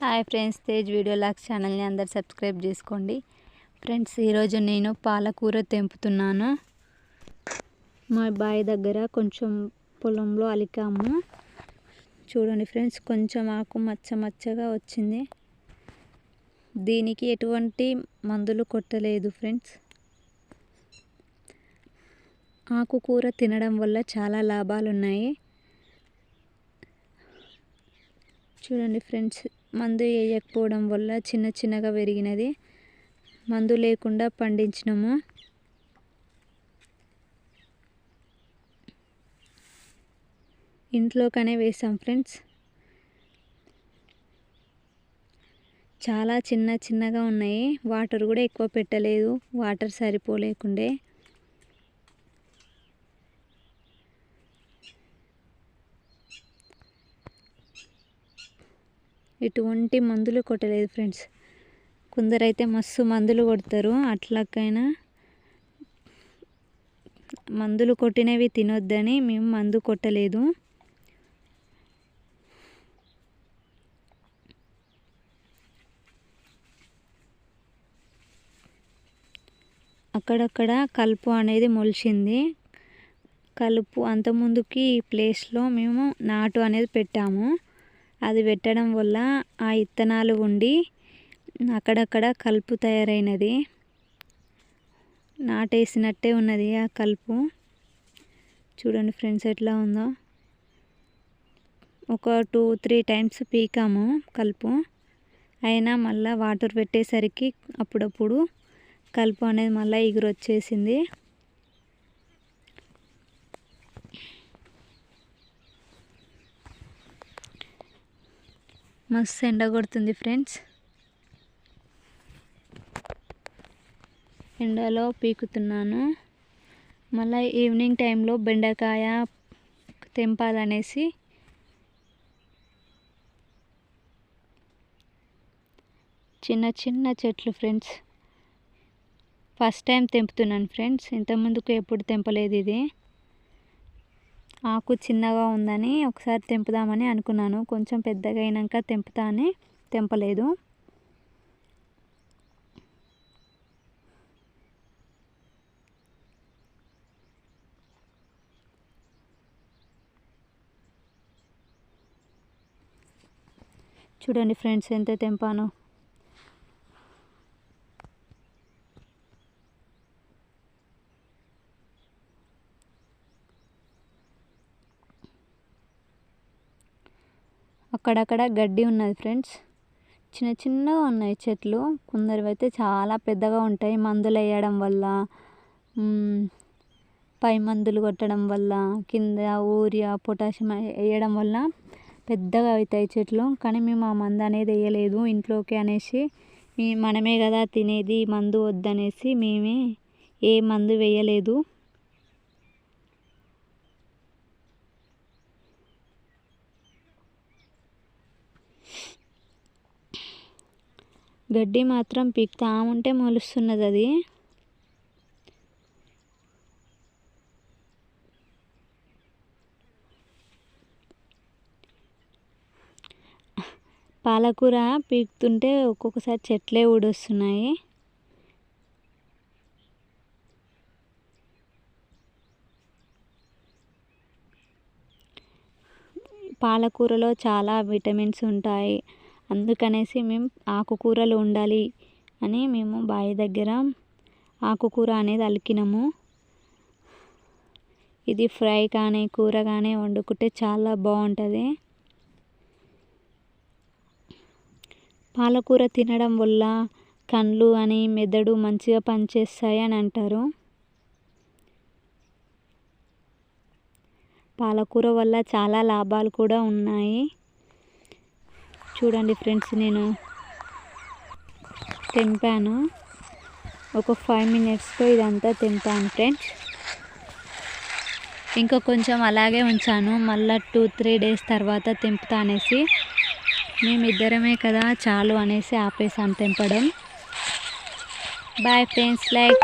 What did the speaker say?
Hi friends, Tej video lakhs ఛానల్ని అందరు subscribe చేసుకోండి. ఫ్రెండ్స్, ఈరోజు నేను పాలకూర తెంపుతున్నాను. మా బావి దగ్గర కొంచెం పొలంలో అలికాము. చూడండి ఫ్రెండ్స్, కొంచెం ఆకు మచ్చగా వచ్చింది. దీనికి ఎటువంటి మందులు కొట్టలేదు ఫ్రెండ్స్. ఆకుకూర తినడం వల్ల చాలా లాభాలు ఉన్నాయి. చూడండి ఫ్రెండ్స్, మందు వేయకపోవడం వల్ల చిన్నగా పెరిగినది. మందు లేకుండా పండించినాము. ఇంట్లోకనే వేసాం ఫ్రెండ్స్. చాలా చిన్నగా ఉన్నాయి. వాటర్ కూడా ఎక్కువ పెట్టలేదు, వాటర్ సరిపోలేకుండే. ఎటువంటి మందులు కొట్టలేదు ఫ్రెండ్స్. కొందరైతే మస్తు మందులు కొడతారు. అట్లకైనా మందులు కొట్టినవి తినొద్దని మేము మందు కొట్టలేదు. అక్కడక్కడ కలుపు అనేది మొలిచింది. కలుపు అంతకుముందుకి ఈ ప్లేస్లో మేము నాటు అనేది పెట్టాము. అది పెట్టడం వల్ల ఆ ఇత్తనాలు ఉండి అక్కడక్కడ కలుపు తయారైనది. నాటేసినట్టే ఉన్నది ఆ కలుపు. చూడండి ఫ్రెండ్స్, ఎట్లా ఉందో. ఒక 2-3 టైమ్స్ పీకాము కలుపు. అయినా మళ్ళీ వాటర్ పెట్టేసరికి అప్పుడప్పుడు కలుపు అనేది మళ్ళీ ఎగురొచ్చేసింది. మస్తు ఎండ కొడుతుంది ఫ్రెండ్స్. ఎండలో పీకుతున్నాను. మళ్ళీ ఈవినింగ్ టైంలో బెండకాయ తెంపాలనేసి చిన్న చెట్లు ఫ్రెండ్స్. ఫస్ట్ టైం తెంపుతున్నాను ఫ్రెండ్స్. ఇంతకుముందుకు ఎప్పుడు తెంపలేదు. ఇది ఆకు చిన్నగా ఉందని ఒకసారి తెంపుదామని అనుకున్నాను. కొంచెం పెద్దగా అయినాక తెంపుతా అని తెంపలేదు. చూడండి ఫ్రెండ్స్, ఎంత తెంపాను. అక్కడక్కడ గడ్డి ఉన్నది ఫ్రెండ్స్. చిన్నగా ఉన్నాయి చెట్లు. కొందరు అయితే చాలా పెద్దగా ఉంటాయి. మందులు వేయడం వల్ల, పై మందులు కొట్టడం వల్ల, కింద యూరియా పొటాషియం వేయడం వల్ల పెద్దగా అవుతాయి చెట్లు. కానీ మేము ఆ మందు అనేది వేయలేదు ఇంట్లోకి అనేసి. మనమే కదా తినేది, మందు వద్దనేసి మేమే ఏ మందు వేయలేదు. గడ్డి మాత్రం పీకుతా ఉంటే మొలుస్తున్నది అది. పాలకూర పీకుతుంటే ఒక్కొక్కసారి చెట్లే ఊడొస్తున్నాయి. పాలకూరలో చాలా విటమిన్స్ ఉంటాయి. అందుకనేసి మేము ఆకుకూరలు ఉండాలి అని మేము బావి దగ్గర ఆకుకూర అనేది అలికినాము. ఇది ఫ్రై కానీ కూర కానీ వండుకుంటే చాలా బాగుంటుంది. పాలకూర తినడం వల్ల కళ్ళు అని మెదడు మంచిగా పనిచేస్తాయి అని అంటారు. పాలకూర వల్ల చాలా లాభాలు కూడా ఉన్నాయి. చూడండి ఫ్రెండ్స్, నేను తెంపాను. ఒక 5 minutesలో ఇదంతా తెంపాను ఫ్రెండ్స్. ఇంకా కొంచెం అలాగే ఉంచాను. మళ్ళీ 2-3 days తర్వాత తెంపుతా అనేసి. మేమిద్దరమే కదా చాలు అనేసి ఆపేసాను తెంపడం. Bye friends. లైక్